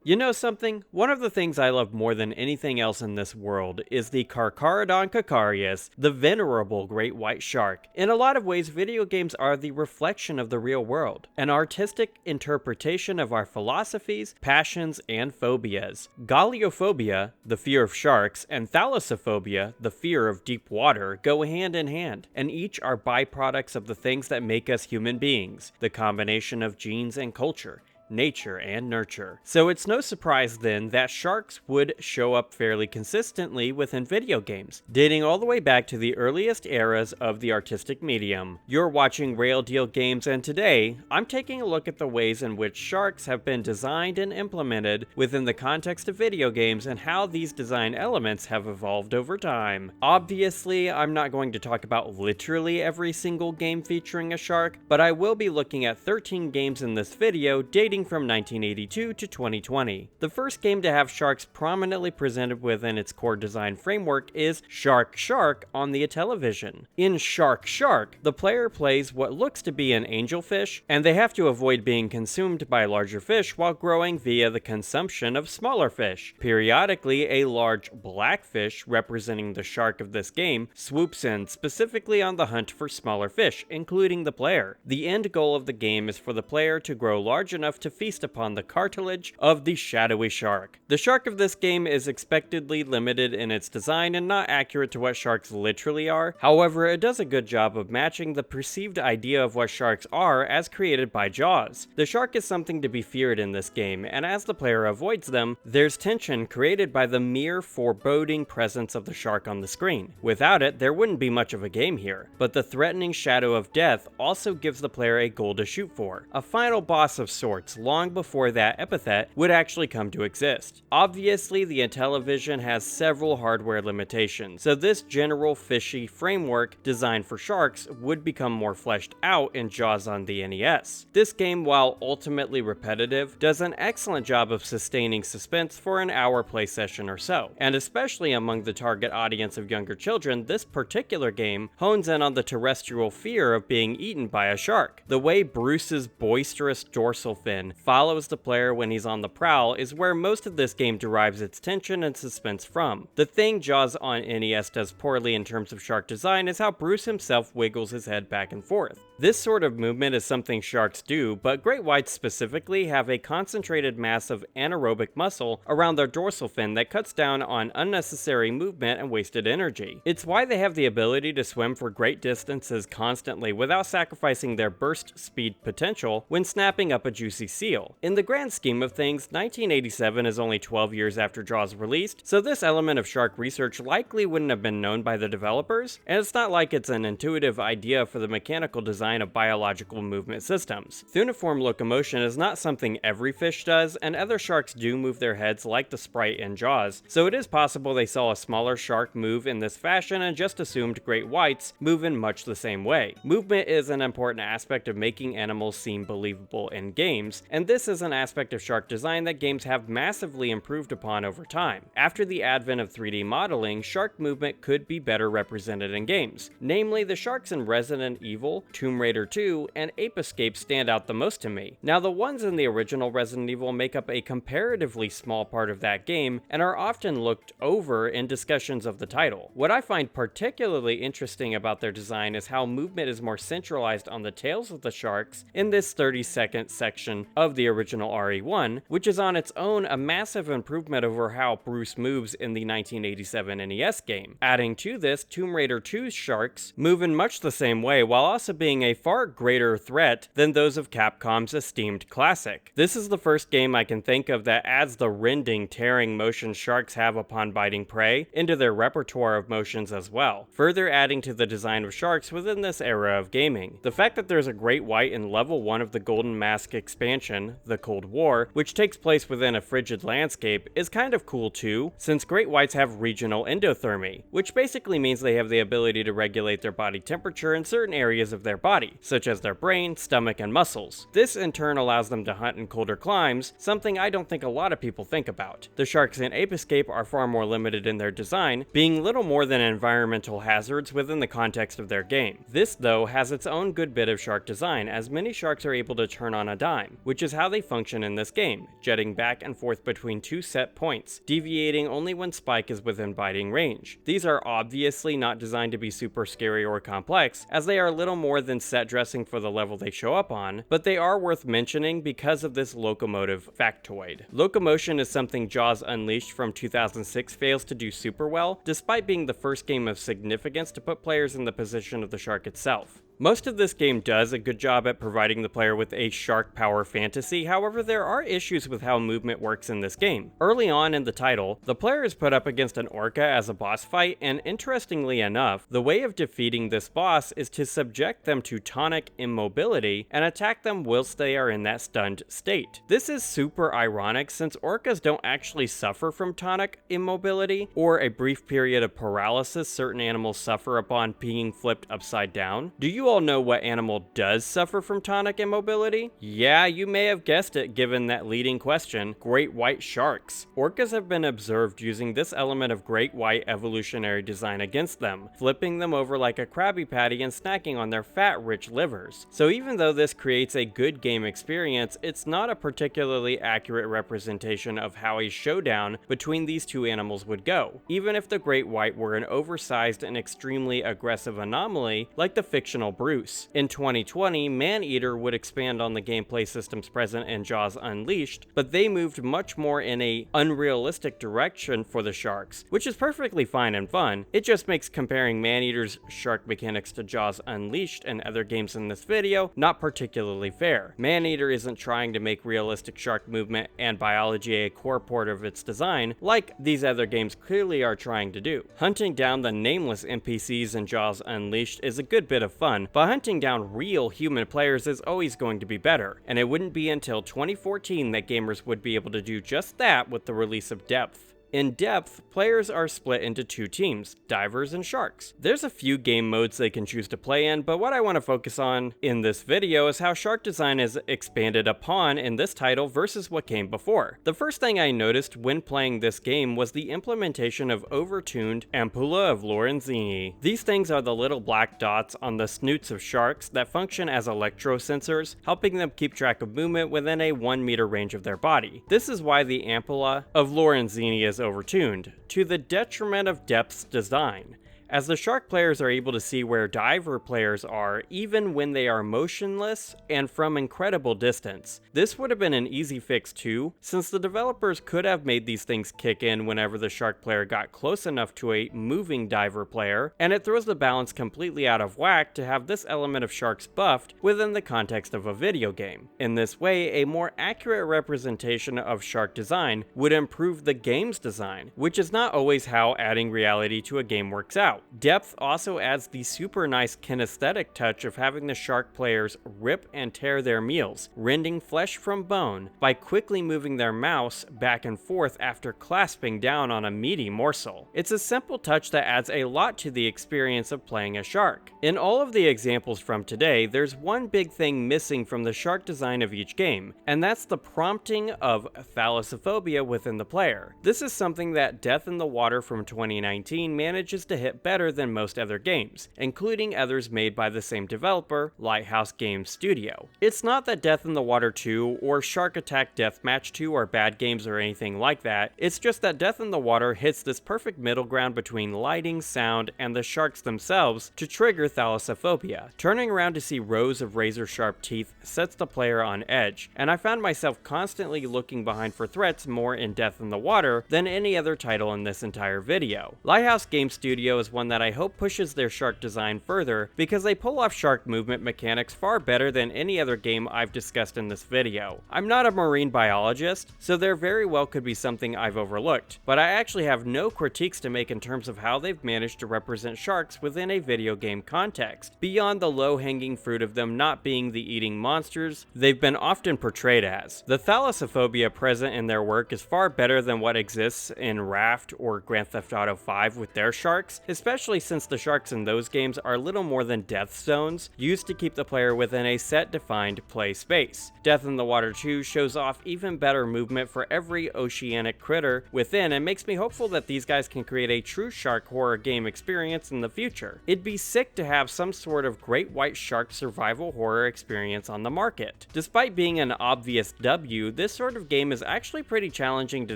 You know something? One of the things I love more than anything else in this world is the Carcharodon cacarius, the venerable great white shark. In a lot of ways, video games are the reflection of the real world, an artistic interpretation of our philosophies, passions, and phobias. Galiophobia, the fear of sharks, and thalassophobia, the fear of deep water, go hand in hand, and each are byproducts of the things that make us human beings, the combination of genes and culture, nature and nurture. So it's no surprise then that sharks would show up fairly consistently within video games, dating all the way back to the earliest eras of the artistic medium. You're watching Rayl Deal Games, and today, I'm taking a look at the ways in which sharks have been designed and implemented within the context of video games and how these design elements have evolved over time. Obviously, I'm not going to talk about literally every single game featuring a shark, but I will be looking at 13 games in this video dating from 1982 to 2020. The first game to have sharks prominently presented within its core design framework is Shark Shark on the Intellivision. In Shark Shark, the player plays what looks to be an angelfish, and they have to avoid being consumed by larger fish while growing via the consumption of smaller fish. Periodically, a large black fish, representing the shark of this game, swoops in, specifically on the hunt for smaller fish, including the player. The end goal of the game is for the player to grow large enough to feast upon the cartilage of the shadowy shark. The shark of this game is expectedly limited in its design and not accurate to what sharks literally are. However, it does a good job of matching the perceived idea of what sharks are as created by Jaws. The shark is something to be feared in this game, and as the player avoids them, there's tension created by the mere foreboding presence of the shark on the screen. Without it, there wouldn't be much of a game here, but the threatening shadow of death also gives the player a goal to shoot for, a final boss of sorts, long before that epithet would actually come to exist. Obviously, the Intellivision has several hardware limitations, so this general fishy framework designed for sharks would become more fleshed out in Jaws on the NES. This game, while ultimately repetitive, does an excellent job of sustaining suspense for an hour play session or so, and especially among the target audience of younger children, this particular game hones in on the terrestrial fear of being eaten by a shark. The way Bruce's boisterous dorsal fin follows the player when he's on the prowl is where most of this game derives its tension and suspense from. The thing Jaws on NES does poorly in terms of shark design is how Bruce himself wiggles his head back and forth. This sort of movement is something sharks do, but great whites specifically have a concentrated mass of anaerobic muscle around their dorsal fin that cuts down on unnecessary movement and wasted energy. It's why they have the ability to swim for great distances constantly without sacrificing their burst speed potential when snapping up a juicy seal. In the grand scheme of things, 1987 is only 12 years after Jaws released, so this element of shark research likely wouldn't have been known by the developers, and it's not like it's an intuitive idea for the mechanical design of biological movement systems. Thuniform locomotion is not something every fish does, and other sharks do move their heads like the sprite in Jaws, so it is possible they saw a smaller shark move in this fashion and just assumed great whites move in much the same way. Movement is an important aspect of making animals seem believable in games, and this is an aspect of shark design that games have massively improved upon over time. After the advent of 3D modeling, shark movement could be better represented in games. Namely, the sharks in Resident Evil, Tomb Raider 2, and Ape Escape stand out the most to me. Now, the ones in the original Resident Evil make up a comparatively small part of that game and are often looked over in discussions of the title. What I find particularly interesting about their design is how movement is more centralized on the tails of the sharks in this 30-second section of the original RE1, which is on its own a massive improvement over how Bruce moves in the 1987 NES game. Adding to this, Tomb Raider 2's sharks move in much the same way while also being a far greater threat than those of Capcom's esteemed classic. This is the first game I can think of that adds the rending, tearing motion sharks have upon biting prey into their repertoire of motions as well, further adding to the design of sharks within this era of gaming. The fact that there's a great white in level 1 of the Golden Mask expansion, the Cold War, which takes place within a frigid landscape, is kind of cool too, since great whites have regional endothermy, which basically means they have the ability to regulate their body temperature in certain areas of their body, such as their brain, stomach, and muscles. This in turn allows them to hunt in colder climes, something I don't think a lot of people think about. The sharks in Ape Escape are far more limited in their design, being little more than environmental hazards within the context of their game. This, though, has its own good bit of shark design, as many sharks are able to turn on a dime, which is how they function in this game, jetting back and forth between two set points, deviating only when Spike is within biting range. These are obviously not designed to be super scary or complex, as they are little more than set dressing for the level they show up on, but they are worth mentioning because of this locomotive factoid. Locomotion is something Jaws Unleashed from 2006 fails to do super well, despite being the first game of significance to put players in the position of the shark itself. Most of this game does a good job at providing the player with a shark power fantasy, however there are issues with how movement works in this game. Early on in the title, the player is put up against an orca as a boss fight, and interestingly enough, the way of defeating this boss is to subject them to tonic immobility and attack them whilst they are in that stunned state. This is super ironic since orcas don't actually suffer from tonic immobility, or a brief period of paralysis certain animals suffer upon being flipped upside down. Do you all know what animal does suffer from tonic immobility? Yeah, you may have guessed it given that leading question, great white sharks. Orcas have been observed using this element of great white evolutionary design against them, flipping them over like a Krabby Patty and snacking on their fat-rich livers. So even though this creates a good game experience, it's not a particularly accurate representation of how a showdown between these two animals would go, even if the great white were an oversized and extremely aggressive anomaly like the fictional Bruce. In 2020, Maneater would expand on the gameplay systems present in Jaws Unleashed, but they moved much more in a unrealistic direction for the sharks, which is perfectly fine and fun. It just makes comparing Maneater's shark mechanics to Jaws Unleashed and other games in this video not particularly fair. Maneater isn't trying to make realistic shark movement and biology a core part of its design, like these other games clearly are trying to do. Hunting down the nameless NPCs in Jaws Unleashed is a good bit of fun, but hunting down real human players is always going to be better, and it wouldn't be until 2014 that gamers would be able to do just that with the release of Depth. In Depth, players are split into two teams, divers and sharks. There's a few game modes they can choose to play in, but what I want to focus on in this video is how shark design is expanded upon in this title versus what came before. The first thing I noticed when playing this game was the implementation of overtuned ampulla of Lorenzini. These things are the little black dots on the snoots of sharks that function as electrosensors, helping them keep track of movement within a 1 meter range of their body. This is why the ampulla of Lorenzini is overtuned, to the detriment of Depth's design, as the shark players are able to see where diver players are even when they are motionless and from incredible distance. This would have been an easy fix too, since the developers could have made these things kick in whenever the shark player got close enough to a moving diver player, and it throws the balance completely out of whack to have this element of sharks buffed within the context of a video game. In this way, a more accurate representation of shark design would improve the game's design, which is not always how adding reality to a game works out. Depth also adds the super nice kinesthetic touch of having the shark players rip and tear their meals, rending flesh from bone, by quickly moving their mouse back and forth after clasping down on a meaty morsel. It's a simple touch that adds a lot to the experience of playing a shark. In all of the examples from today, there's one big thing missing from the shark design of each game, and that's the prompting of thalassophobia within the player. This is something that Death in the Water from 2019 manages to hit better than most other games, including others made by the same developer, Lighthouse Games Studio. It's not that Death in the Water 2 or Shark Attack Deathmatch 2 are bad games or anything like that, it's just that Death in the Water hits this perfect middle ground between lighting, sound, and the sharks themselves to trigger thalassophobia. Turning around to see rows of razor-sharp teeth sets the player on edge, and I found myself constantly looking behind for threats more in Death in the Water than any other title in this entire video. Lighthouse Games Studio is one that I hope pushes their shark design further, because they pull off shark movement mechanics far better than any other game I've discussed in this video. I'm not a marine biologist, so there very well could be something I've overlooked, but I actually have no critiques to make in terms of how they've managed to represent sharks within a video game context, beyond the low-hanging fruit of them not being the eating monsters they've been often portrayed as. The thalassophobia present in their work is far better than what exists in Raft or Grand Theft Auto 5 with their sharks, especially especially since the sharks in those games are little more than death zones, used to keep the player within a set defined play space. Death in the Water 2 shows off even better movement for every oceanic critter within and makes me hopeful that these guys can create a true shark horror game experience in the future. It'd be sick to have some sort of great white shark survival horror experience on the market. Despite being an obvious W, this sort of game is actually pretty challenging to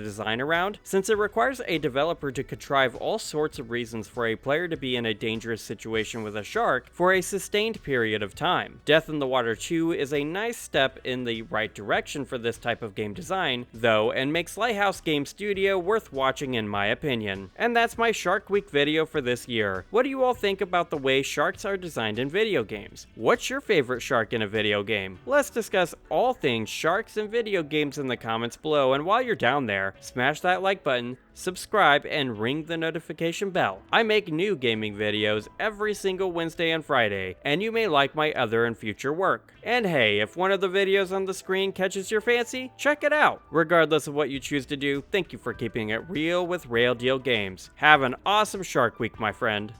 design around, since it requires a developer to contrive all sorts of reasons for a player to be in a dangerous situation with a shark for a sustained period of time. Death in the Water 2 is a nice step in the right direction for this type of game design, though, and makes Lighthouse Game Studio worth watching in my opinion. And that's my Shark Week video for this year. What do you all think about the way sharks are designed in video games? What's your favorite shark in a video game? Let's discuss all things sharks and video games in the comments below, and while you're down there, smash that like button, subscribe, and ring the notification bell. I make new gaming videos every single Wednesday and Friday, and you may like my other and future work. And hey, if one of the videos on the screen catches your fancy, check it out. Regardless of what you choose to do, thank you for keeping it real with Rayl Deal Games. Have an awesome Shark Week, my friend.